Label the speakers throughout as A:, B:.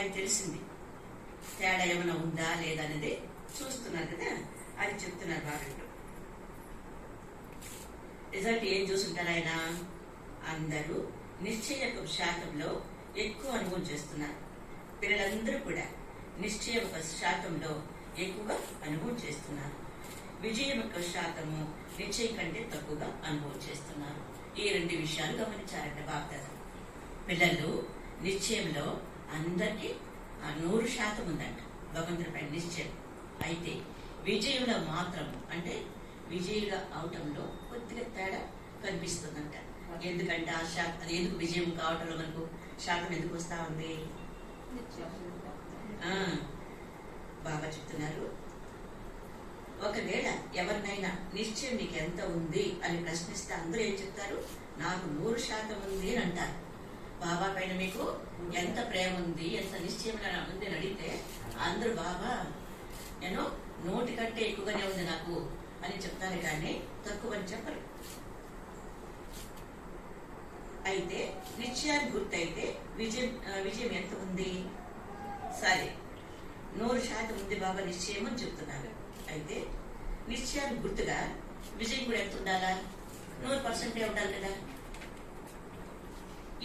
A: ఆయన తెలిసింది తేడా ఏమైనా ఉందా లేదా అనేది చూస్తున్నారు కదా, అది చెప్తున్నారు బాగా. రిజల్ట్ ఏం చూసుంటారు ఆయన? అందరూ నిశ్చయ శాతంలో ఎక్కువ అనుభవం చేస్తున్నారు. పిల్లలందరూ కూడా నిశ్చయ శాతంలో ఎక్కువగా అనుభవం చేస్తున్నారు. విజయం యొక్క శాతము నిశ్చయం కంటే తక్కువగా అనుభవం చేస్తున్నారు. ఈ రెండు విషయాలు గమనించారంట బాప్దాద. పిల్లలు నిశ్చయంలో అందరికీ 100% ఉందంట భగవంతుడిపై నిశ్చయం. అయితే విజయంలో మాత్రం అంటే విజయుగా అవటంలో కొద్దిగా తేడా కనిపిస్తుందంట. ఎందుకంటే ఆ శాతం ఎందుకు విజయం కావటంలో మనకు శాతం ఎందుకు వస్తా ఉంది? బాగా చెప్తున్నారు. ఒకవేళ ఎవరినైనా నిశ్చయం నీకు ఎంత ఉంది అని ప్రశ్నిస్తే అందరూ ఏం చెప్తారు? నాకు 100% ఉంది అని అంటారు. బాబా పైన మీకు ఎంత ప్రేమ ఉంది, ఎంత నిశ్చయం ఉంది అని అడిగితే అందరూ బాబా నేను 100 కంటే ఎక్కువగానే ఉంది నాకు అని చెప్తారు, కానీ తక్కువ అని చెప్పరు. అయితే నిశ్చయాన్ని గుర్తయితే విజయం ఎంత ఉంది? సరే 100% ఉంది బాబా నిశ్చయం అని చెప్తున్నారు. అయితే నిశ్చయానికి గుర్తుగా విజయం కూడా ఎంత ఉండాలా? 100% ఉండాలి కదా.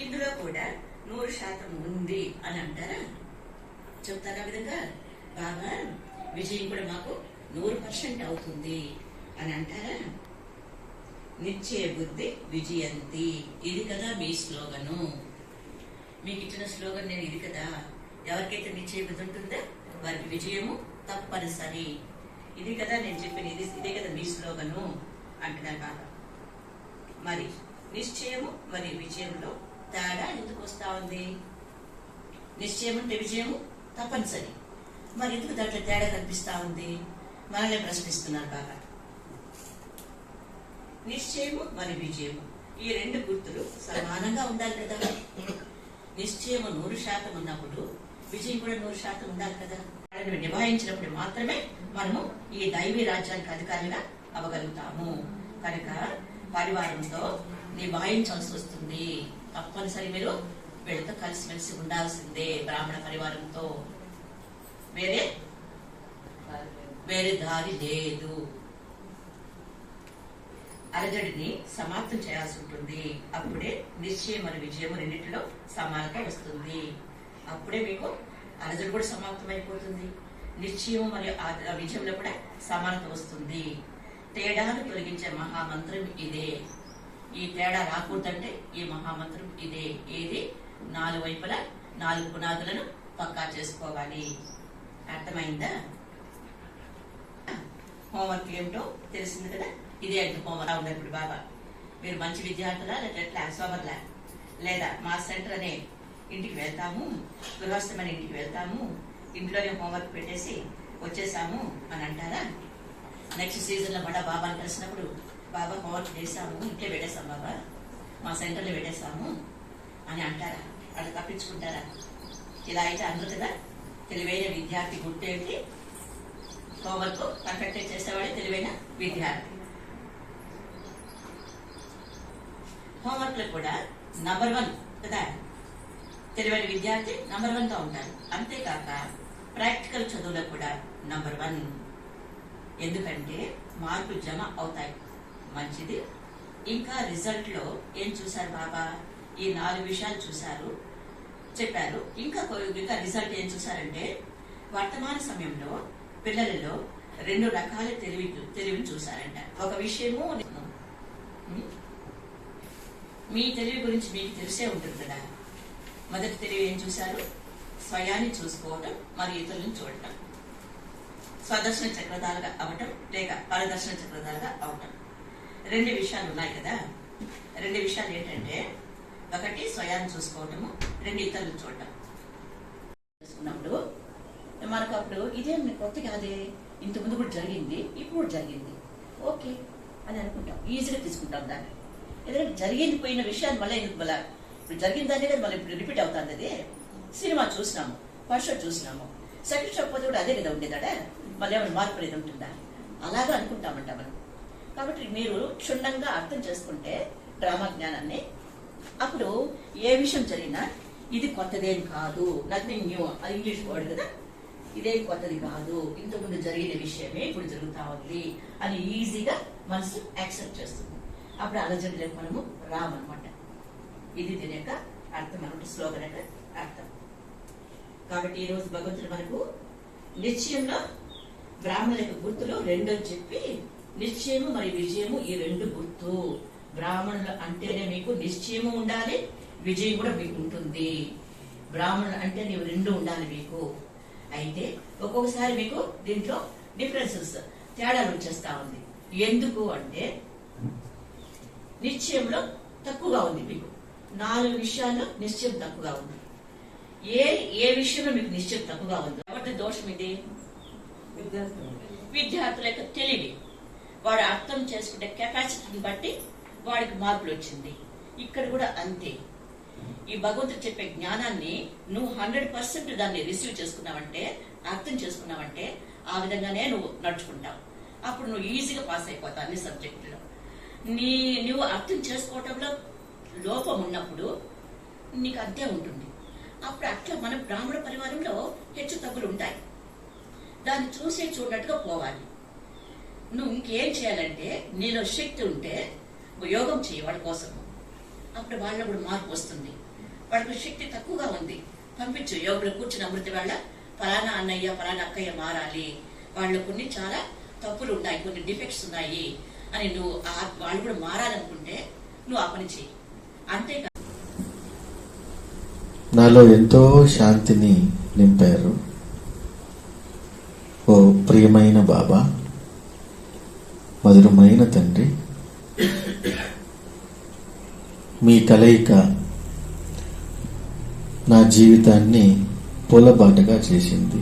A: ఇందులో కూడా 100% ఉంది అని అంటారా? చెప్తారా విధంగా బాబా విజయం కూడా మాకు 100% అవుతుంది అని అంటారా? నిశ్చయ బుద్ధి విజయంతి, ఇది కదా మీ స్లోగను. మీకు ఇచ్చిన స్లోగన్ నేను ఇది కదా. ఎవరికైతే నిశ్చయ బుద్ధి ఉంటుందో వారికి విజయము తప్పనిసరి. ఇది కదా నేను చెప్పిన, ఇదే కదా మీ స్లోగను అంటున్నారు బాబా. మరి నిశ్చయము మరి విజయంలో తేడా ఎందుకు వస్తా ఉంది? నిశ్చయం అంటే విజయము తప్పనిసరి, మరి ఎందుకు దాంట్లో తేడా కనిపిస్తా ఉంది? మనల్ని ప్రశ్నిస్తున్నారు బాబా. నిశ్చయము మరి విజయము ఈ రెండు గుర్తులు సమానంగా ఉండాలి కదా. నిశ్చయము 100% ఉన్నప్పుడు విజయం కూడా 100% ఉండాలి కదా. నిభాయించినప్పుడు మాత్రమే మనము ఈ దైవీ రాజ్యానికి అధికారిగా అవ్వగలుగుతాము. కనుక పరివారంతో నిభాయించాల్సి వస్తుంది. తప్పనిసరి మీరు వీళ్ళతో కలిసిమెలిసి ఉండాల్సిందే. బ్రాహ్మణ పరివారంతో వేరే దారి లేదు. అలజడిని సమాప్తం చేయాల్సి ఉంటుంది. అప్పుడే నిశ్చయం మరియు విజయము రెండింటిలో సమానత వస్తుంది. అప్పుడే మీకు అలజడి కూడా సమాప్తం అయిపోతుంది. నిశ్చయం మరియు విజయంలో కూడా సమానత వస్తుంది. తేడాను తొలగించే మహామంత్రం ఇదే. ఈ తేడా రాకూడదంటే ఈ మహామంత్రం ఇదే. ఏది? 4 వైపులా 4 పునాదులను పక్కా చేసుకోవాలి. అర్థమైందా? హోంవర్క్ ఏమిటో తెలిసింది కదా. ఇదే అంటే హోంవర్క్ ఉంది. ఇప్పుడు బాబా మీరు మంచి విద్యార్థులా లేదా సోమర్లా లేదా మా సెంటర్ అనే ఇంటికి వెళ్తాము, గృహస్థమైన ఇంటికి వెళ్తాము, ఇంట్లోనే హోంవర్క్ పెట్టేసి వచ్చేసాము అని అంటారా? నెక్స్ట్ సీజన్లో మళ్ళా బాబాని కలిసినప్పుడు బాబా హోంవర్క్ చేసాము, ఇంట్లో పెట్టేసాం బాబా, మా సెంటర్లో పెట్టేసాము అని అంటారా? వాళ్ళు తప్పించుకుంటారా? ఇలా అయితే అందరూ కదా. తెలివైన విద్యార్థి గుర్తేంటి? హోంవర్క్ పర్ఫెక్ట్ చేసేవాడే తెలివైన విద్యార్థి. హోంవర్క్ లో కూడా నంబర్ 1 కదా. తెలివైన విద్యార్థి నంబర్ 1 గా ఉంటారు. అంతేకాక ప్రాక్టికల్ చదువులో కూడా నంబర్ 1. ఎందుకంటే మార్కులు జమ అవుతాయి. మంచిది. ఇంకా రిజల్ట్ లో ఏం చూశారు బాబా? ఈ 4 విషయాలు చూశారు, చెప్పారు. ఇంకా రిజల్ట్ ఏం చూశారంటే వర్తమాన సమయంలో పిల్లలలో 2 రకాల తెలివిని చూశారంట. ఒక విషయము మీ తెలివి గురించి మీకు తెలిసే ఉంటుంది కదా. మొదటి తెలివి ఏం చూశారు? స్వయాన్ని చూసుకోవటం మరియు ఇతరులను చూడటం. స్వదర్శన చక్రధారుగా అవటం లేక పరదర్శన చక్రధారుగా అవటం. 2 విషయాలు ఉన్నాయి కదా. 2 విషయాలు ఏంటంటే, ఒకటి స్వయాన్ని చూసుకోవటము, 2 ఇతరులను చూడటం. చూసుకున్నప్పుడు మనకు అప్పుడు ఇదే కొత్త కాదే, ఇంతకుముందు కూడా జరిగింది, ఇప్పుడు జరిగింది, ఓకే అని అనుకుంటాం, ఈజీగా తీసుకుంటాం దాన్ని. ఎందుకంటే జరిగింది పోయిన విషయాన్ని మళ్ళీ ఎందుకు మళ్ళీ ఇప్పుడు జరిగిన దాన్ని కదా మళ్ళీ ఇప్పుడు రిపీట్ అవుతుంది. అది సినిమా చూసినాము, ఫస్ట్ షో చూసినాము, సెకండ్ షో పోతే కూడా అదే కదా ఉండేదా, మళ్ళీ ఏమైనా మార్పు అనేది ఉంటుందా? అలాగా అనుకుంటామంట మనం. కాబట్టి మీరు క్షుణ్ణంగా అర్థం చేసుకుంటే డ్రామా జ్ఞానాన్ని, అప్పుడు ఏ విషయం జరిగినా ఇది కొత్తదేం కాదు, నథింగ్ న్యూ, అది ఇంగ్లీష్ వర్డ్ కదా, ఇదేం కొత్తది కాదు, ఇంతకుముందు జరిగిన విషయమే ఇప్పుడు జరుగుతా ఉంది అని ఈజీగా మనసు యాక్సెప్ట్ చేస్తుంది. అప్పుడు అలజడిలోకి మనము రామన్నమాట. ఇది దీని యొక్క అర్థం అనమాట, స్లోగన్ యొక్క అర్థం. కాబట్టి ఈ రోజు భగవంతుడు మనకు నిశ్చయంలో బ్రాహ్మణుల యొక్క గుర్తులు రెండని చెప్పి, నిశ్చయము మరియు విజయము ఈ రెండు గుర్తు. బ్రాహ్మణులు అంటేనే మీకు నిశ్చయము ఉండాలి, విజయం కూడా మీకు ఉంటుంది. బ్రాహ్మణులు అంటే నీవు రెండు ఉండాలి మీకు. అయితే ఒక్కొక్కసారి మీకు దీంట్లో డిఫరెన్సెస్, తేడాలు వచ్చేస్తా ఉంది. ఎందుకు అంటే నిశ్చయంలో తక్కువగా ఉంది మీకు, 4 విషయాల్లో నిశ్చయం తక్కువగా ఉంది. ఏ విషయంలో మీకు నిశ్చయం తక్కువగా ఉంది? ఎవరి దోషం ఇది? విద్యార్థుల యొక్క తెలివి, వాడు అర్థం చేసుకునే కెపాసిటీని బట్టి వాడికి మార్పులు వచ్చింది. ఇక్కడ కూడా అంతే. ఈ భగవంతుడు చెప్పే జ్ఞానాన్ని నువ్వు 100% దాన్ని రిసీవ్ చేసుకున్నావంటే, అర్థం చేసుకున్నావంటే, ఆ విధంగానే నువ్వు నడుచుకుంటావు. అప్పుడు నువ్వు ఈజీగా పాస్ అయిపోతావు అన్ని సబ్జెక్టులో. నువ్వు అర్థం చేసుకోవటంలో లోపం ఉన్నప్పుడు నీకు అంతే ఉంటుంది. అప్పుడు అట్లా మన బ్రాహ్మణ పరివారంలో హెచ్చు తగ్గులు ఉంటాయి. దాన్ని చూడనట్టుగా పోవాలి. నువ్వు ఇంకేం చేయాలంటే, నీలో శక్తి ఉంటే యోగం చేయి వాడి కోసం. అప్పుడు వాళ్ళలో కూడా మార్పు వస్తుంది. వాళ్ళకి శక్తి తక్కువగా ఉంది, పంపించు. యోగులు కూర్చుని అమృత వేళ ఫలానా అన్నయ్య ఫలానా అక్కయ్య మారాలి, వాళ్ళు కొన్ని చాలా తప్పులు ఉన్నాయి, కొన్ని డిఫెక్ట్స్ ఉన్నాయి అని నువ్వు వాళ్ళు కూడా మారాలనుకుంటే నువ్వు ఆ పని చేయి. అంతేకాదు
B: నాలో ఎంతో శాంతిని నింపారు ఓ ప్రియమైన బాబా, మధురమైన తండ్రి. మీ కలయిక నా జీవితాన్ని పూలబాటగా చేసింది.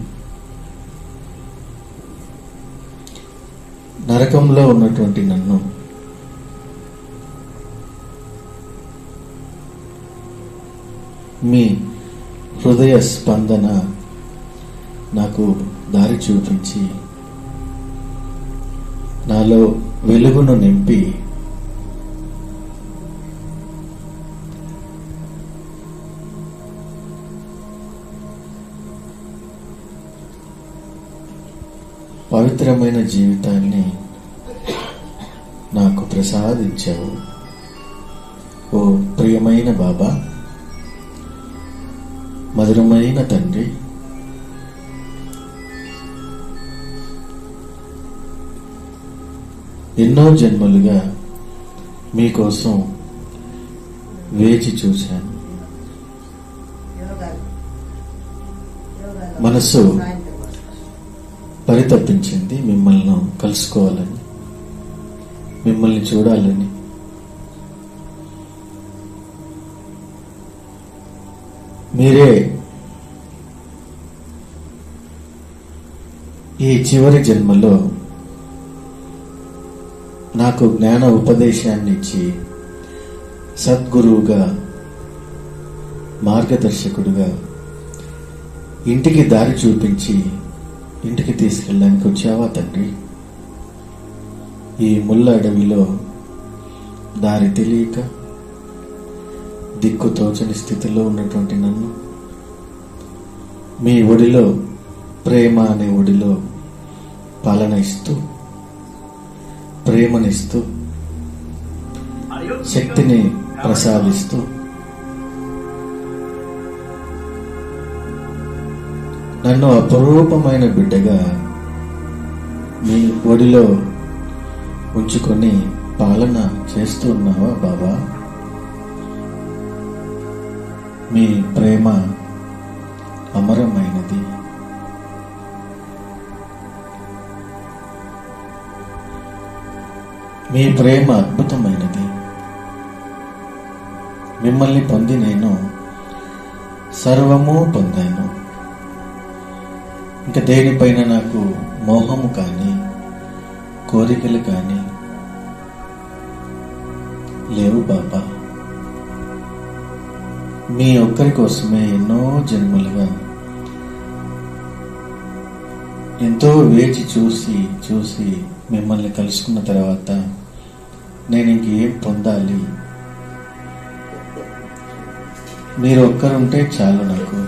B: నరకంలో ఉన్నటువంటి నన్ను మీ హృదయ స్పందన నాకు దారి చూపించి నాలో వెలుగును నింపి పవిత్రమైన జీవితాన్ని నాకు ప్రసాదించావు ఓ ప్రియమైన బాబా, మధురమైన తండ్రి. ఎన్నో జన్మలుగా మీకోసం వేచి చూశాను. మనసు పరితపించింది మిమ్మల్ని కలుసుకోవాలని, మిమ్మల్ని చూడాలని. మీరే ఈ చివరి జన్మలో నాకు జ్ఞాన ఉపదేశాన్ని ఇచ్చి సద్గురువుగా, మార్గదర్శకుడుగా ఇంటికి దారి చూపించి ఇంటికి తీసుకెళ్ళడానికి వచ్చావా తండ్రి? ఈ ముళ్ళ అడవిలో దారి తెలియక దిక్కు తోచని స్థితిలో ఉన్నటువంటి నన్ను మీ ఒడిలో, ప్రేమ అనే ఒడిలో పాలన ఇస్తూ, ప్రేమనిస్తూ, శక్తిని ప్రసాదిస్తూ నన్ను అపరూపమైన బిడ్డగా మీ ఒడిలో ఉంచుకొని పాలన చేస్తూ ఉన్నావా బాబా? మీ ప్రేమ అమరమైనది. మీ ప్రేమ అద్భుతమైనది. మిమ్మల్ని పొంది నేను సర్వము పొందాను. ఇంకా దేనిపైన నాకు మోహము కానీ కోరికలు కానీ లేవు బాబా. మీ ఒక్కరి కోసమే ఎన్నో జన్మలుగా ఎంతో వేచి చూసి మిమ్మల్ని కలుసుకున్న తర్వాత నేను ఇంకేం పొందాలి, మీరు ఒక్కరుంటే చాలు నాకు.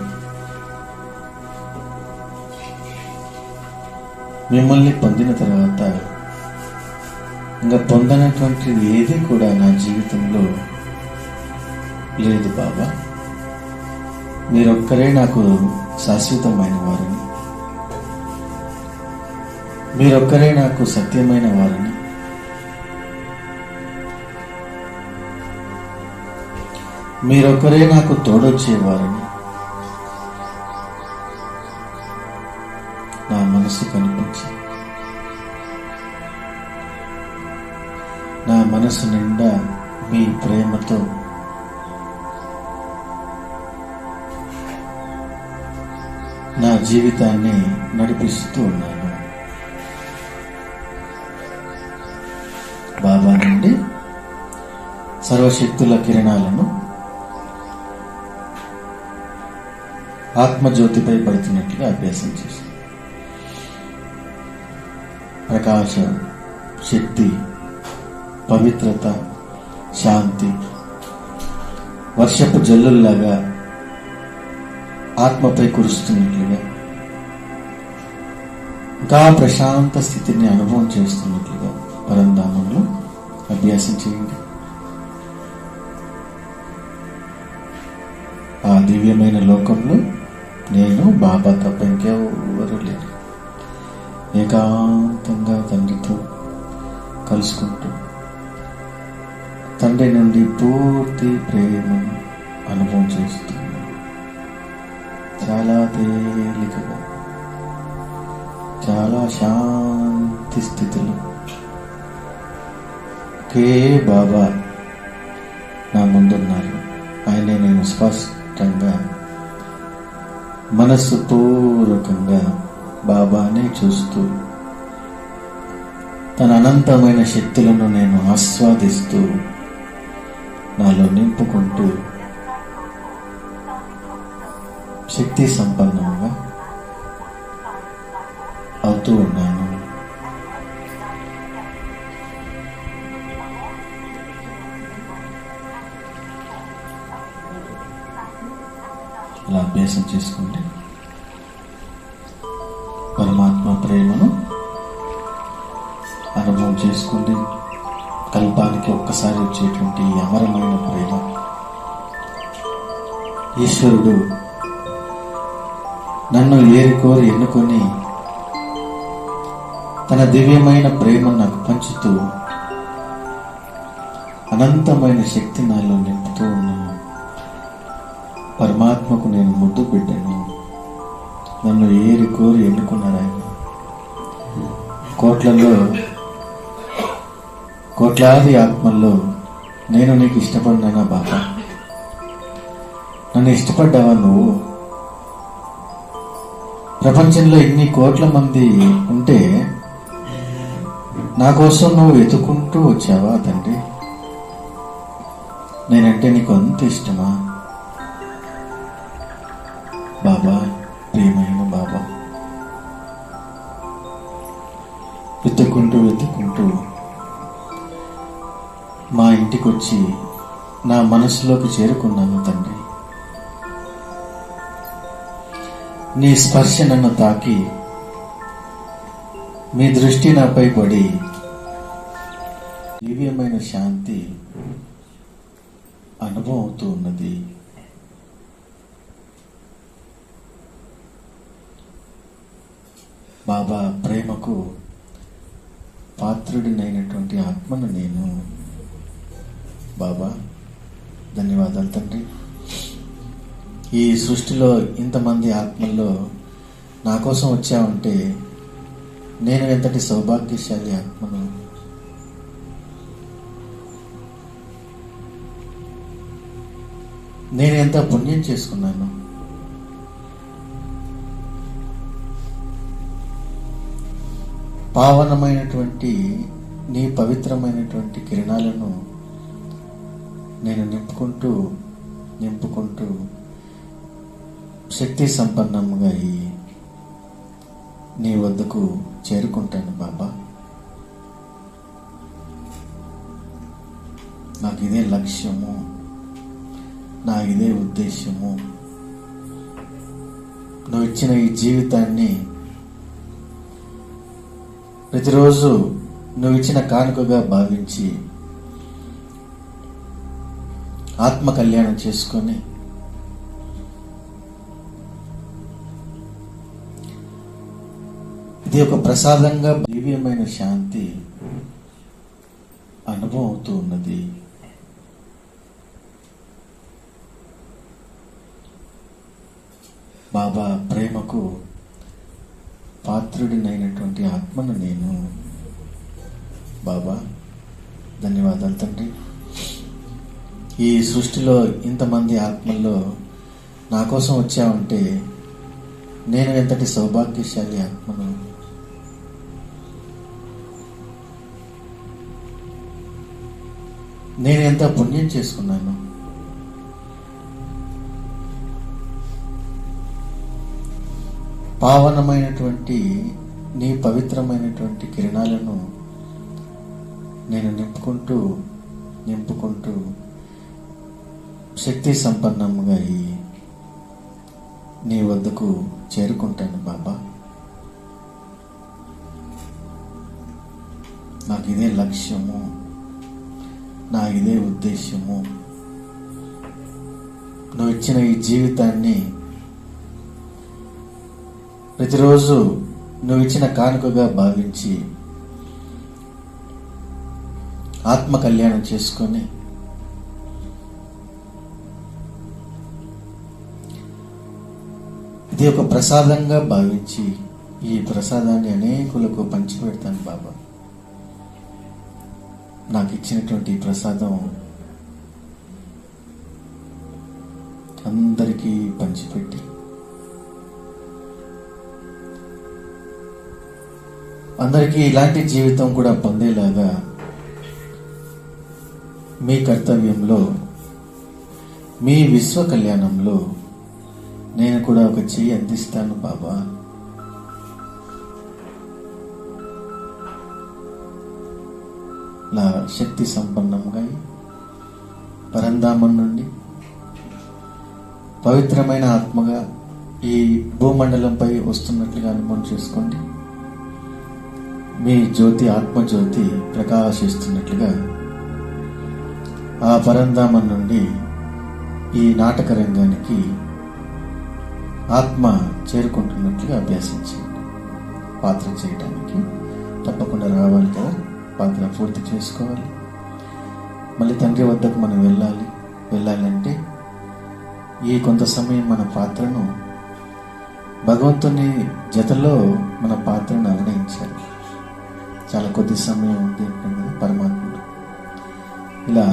B: మిమ్మల్ని పొందిన తర్వాత ఇంకా పొందనటువంటిది ఏది కూడా నా జీవితంలో లేదు బాబా. మీరొక్కరే నాకు శాశ్వతమైన వారిని, మీరొక్కరే నాకు సత్యమైన వారిని, మీరొక్కరే నాకు తోడొచ్చేవారని నా మనసు కనిపించి నా మనసు నిండా మీ ప్రేమతో నా జీవితాన్ని నడిపిస్తూ ఉన్నాను. బాబా నుండి సర్వశక్తుల కిరణాలను ఆత్మజ్యోతిపై పడుతున్నట్లుగా అభ్యాసం చేశాను. ప్రకాశం, శక్తి, పవిత్రత, శాంతి వర్షపు జల్లుల్లాగా ఆత్మపై కురుస్తున్నట్లుగా, ఇంకా ప్రశాంత స్థితిని అనుభవం చేస్తున్నట్లుగా పరంధామంలో అభ్యాసం చేయండి. ఆ దివ్యమైన లోకంలో నేను బాబా తప్ప ఇంకెవరూ లేరు. ఏకాంతంగా తండ్రితో కలుసుకుంటూ తండ్రి నుండి పూర్తి ప్రేమను అనుభవం చేస్తున్నాను. చాలా తేలికగా, చాలా శాంతి స్థితిలో ఒకే బాబా నా ముందున్నారు. ఆయనే నేను స్పష్టంగా మనస్సు పూర్వకంగా బాబానే చూస్తూ తన అనంతమైన శక్తులను నేను ఆస్వాదిస్తూ నాలో నింపుకుంటూ శక్తి సంపన్నంగా అవుతూ ఉన్నాను. ఇలా అభ్యాసం చేసుకోండి. పరమాత్మ ప్రేమను అనుభవం చేసుకోండి. కల్పానికి ఒక్కసారి వచ్చేటువంటి ఈ అమరమైన ప్రేమ. ఈశ్వరుడు నన్ను ఏరికోరి ఎన్నుకొని తన దివ్యమైన ప్రేమను నాకు పంచుతూ అనంతమైన శక్తి నాలో నింపుతూ ఉన్నాను. పరమాత్మకు నేను ముద్దు బిడ్డను. నన్ను ఏరి కోరి ఎన్నుకున్నాడు ఆయన. కోట్లాది ఆత్మల్లో నేను నీకు ఇష్టపడినానా బాబా? నన్ను ఇష్టపడ్డావా నువ్వు? ప్రపంచంలో ఇన్ని కోట్ల మంది ఉంటే నా కోసం నువ్వు వెతుకుంటూ వచ్చావా తండ్రి? నేనంటే నీకు అంత ఇష్టమా బాబా? ప్రియమైన బాబా, వెతుక్కుంటూ మా ఇంటికి వచ్చి నా మనసులోకి చేరుకున్నాను తండ్రి. నీ స్పర్శ నన్ను తాకి, మీ దృష్టి నాపై పడి దివ్యమైన శాంతి అనుభవం అవుతూ ఉన్నది. బాబా ప్రేమకు పాత్రుడినైనటువంటి ఆత్మను నేను. బాబా ధన్యవాదాలు తండ్రి. ఈ సృష్టిలో ఇంతమంది ఆత్మల్లో నా కోసం వచ్చావంటే నేను ఎంతటి సౌభాగ్యశాలి ఆత్మను. నేను ఎంత పుణ్యం చేసుకున్నాను. పావనమైనటువంటి నీ పవిత్రమైనటువంటి కిరణాలను నేను నింపుకుంటూ శక్తి సంపన్నంగా నీ వద్దకు చేరుకుంటాను బాబా. నాకు ఇదే లక్ష్యము. నా ఇదే ఉద్దేశము. నువ్వు ఇచ్చిన ఈ జీవితాన్ని ప్రతిరోజు నువ్వు ఇచ్చిన కానుకగా భావించి ఆత్మ కళ్యాణం చేసుకొని ఇది ఒక ప్రసాదంగా దివ్యమైన శాంతి అనుభవం అవుతూ ఉన్నది. బాబా ప్రేమకు పాత్రుడినైనటువంటి ఆత్మను నేను. బాబా ధన్యవాదాలు తండ్రి. ఈ సృష్టిలో ఇంతమంది ఆత్మల్లో నా కోసం వచ్చావంటే నేను ఎంతటి సౌభాగ్యశాలి ఆత్మను. నేను ఎంత పుణ్యం చేసుకున్నాను. పావనమైనటువంటి నీ పవిత్రమైనటువంటి కిరణాలను నేను నింపుకుంటూ శక్తి సంపన్నంగా నీ వద్దకు చేరుకుంటాను బాబా. నాకు ఇదే లక్ష్యము, నా ఇదే ఉద్దేశము. నువ్వు ఇచ్చిన ఈ జీవితాన్ని ప్రతిరోజు నువ్వు ఇచ్చిన కానుకగా భావించి ఆత్మ కళ్యాణం చేసుకొని ఇది ఒక ప్రసాదంగా భావించి ఈ ప్రసాదాన్ని అనేకులకు పంచిపెడతాను బాబా. నాకు ఇచ్చినటువంటి ఈ ప్రసాదం అందరికీ పంచిపెట్టి అందరికీ ఇలాంటి జీవితం కూడా పొందేలాగా మీ కర్తవ్యంలో, మీ విశ్వ కళ్యాణంలో నేను కూడా ఒక చెయ్యి అందిస్తాను బాబా. నా శక్తి సంపన్నంగా పరంధామం నుండి పవిత్రమైన ఆత్మగా ఈ భూమండలంపై వస్తున్నట్లుగా అనుభవం చేసుకోండి. మీ జ్యోతి, ఆత్మజ్యోతి ప్రకాశిస్తున్నట్లుగా ఆ పరంధామం నుండి ఈ నాటక రంగానికి ఆత్మ చేరుకుంటున్నట్లుగా అభ్యాసించండి. పాత్ర చేయడానికి తప్పకుండా రావాలి కదా, పాత్ర పూర్తి చేసుకోవాలి. మళ్ళీ తండ్రి వద్దకు మనం వెళ్ళాలంటే ఈ కొంత సమయం మన పాత్రను భగవంతుని జతలో మన పాత్రను అభినయించాలి. చాలా కొద్ది సమయం ఉంది కదా పరమాత్ముడు. ఇలా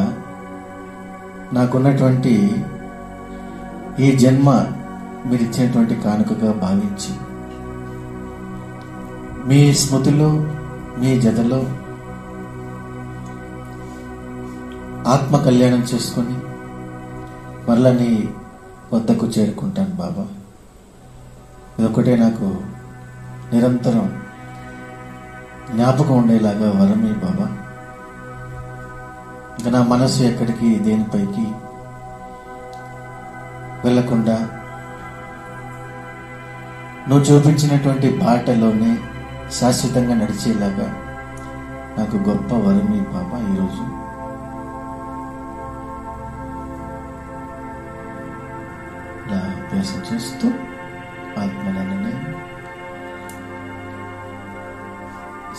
B: నాకున్నటువంటి ఈ జన్మ మీరు ఇచ్చినటువంటి కానుకగా భావించి మీ స్మృతిలో, మీ జతలో ఆత్మ కళ్యాణం చేసుకొని మరలా నీ వద్దకు చేరుకుంటాను బాబా. ఇదొక్కటే నాకు నిరంతరం జ్ఞాపకం ఉండేలాగా వరమే బాబా. ఇంకా నా మనసు ఎక్కడికి దేనిపైకి వెళ్ళకుండా నువ్వు చూపించినటువంటి బాటలోనే శాశ్వతంగా నడిచేలాగా నాకు గొప్ప వరమే బాబా. ఈరోజు ఇలా అభ్యాసం చేస్తూ ఆత్మలనే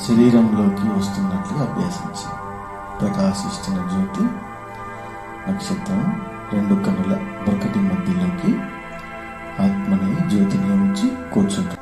B: శరీరంలోకి వస్తున్నట్లుగా అభ్యాసించి ప్రకాశిస్తున్న జ్యోతి నక్షత్రం 2 కన్నుల ఒకటి మధ్యలోకి ఆత్మని జ్యోతిని ఉంచి కూర్చుంటాం.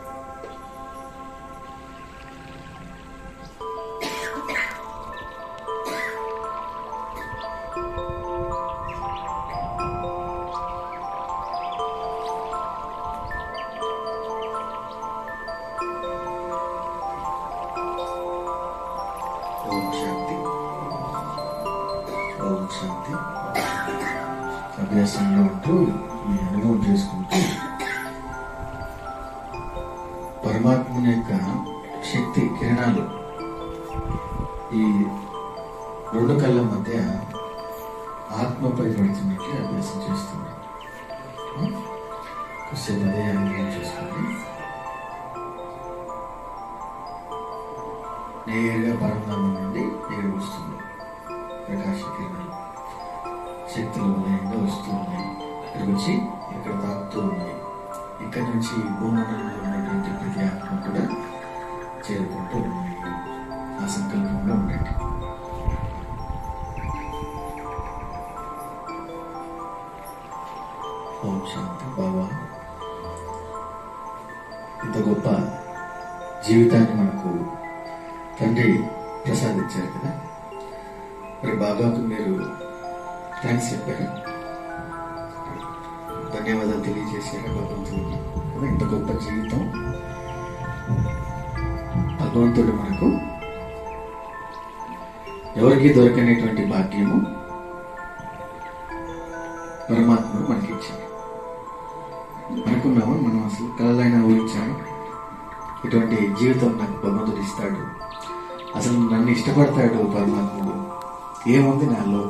B: ఓం శాంతి. అభ్యాసంలో ఉంటూ ఈ అనుభవం చేసుకుంటూ పరమాత్మని యొక్క శక్తి కిరణాలు ఈ 2 కళ్ళ మధ్య ఆత్మపై పడుతున్నట్లు అభ్యాసం చేస్తున్నాం. కొద్దిసేపు అదే అనుభవం చేసుకోండి. నేరుగా పరమధామం నుండి నేరు వస్తుంది. ప్రకాశ కిరణాలు శక్తులు ఉదయంగా వస్తూ ఉన్నాయి. ఇక్కడికి వచ్చి ఇక్కడ తాకుతూ ఉన్నాయి. ఇక్కడ నుంచి భూమండలంలో ఉన్నటువంటి ప్రతి ఆత్మ కూడా చేరుకుంటూ ఉన్నాయి. ఆ సంకల్పంలో ఉండండి. ఓం శాంతి. బాబా ఇంత గొప్ప జీవితాన్ని మనకు తండ్రి ప్రసాదించారు కదా. మరి బాబాకు మీరు థ్యాంక్స్ చెప్పారు, ధన్యవాదాలు తెలియజేశారు భగవంతుడికి. ఇంత గొప్ప జీవితం భగవంతుడు మనకు ఎవరికి దొరకనేటువంటి భాగ్యము పరమాత్ముడు మనకి ఇచ్చారు. అనుకున్నాము మనం అసలు కలలైనా ఊహించాము ఇటువంటి జీవితం నాకు భగవంతుడు ఇస్తాడు, అసలు నన్ను ఇష్టపడతాడు పరమాత్ముడు, ఏముంది నాలో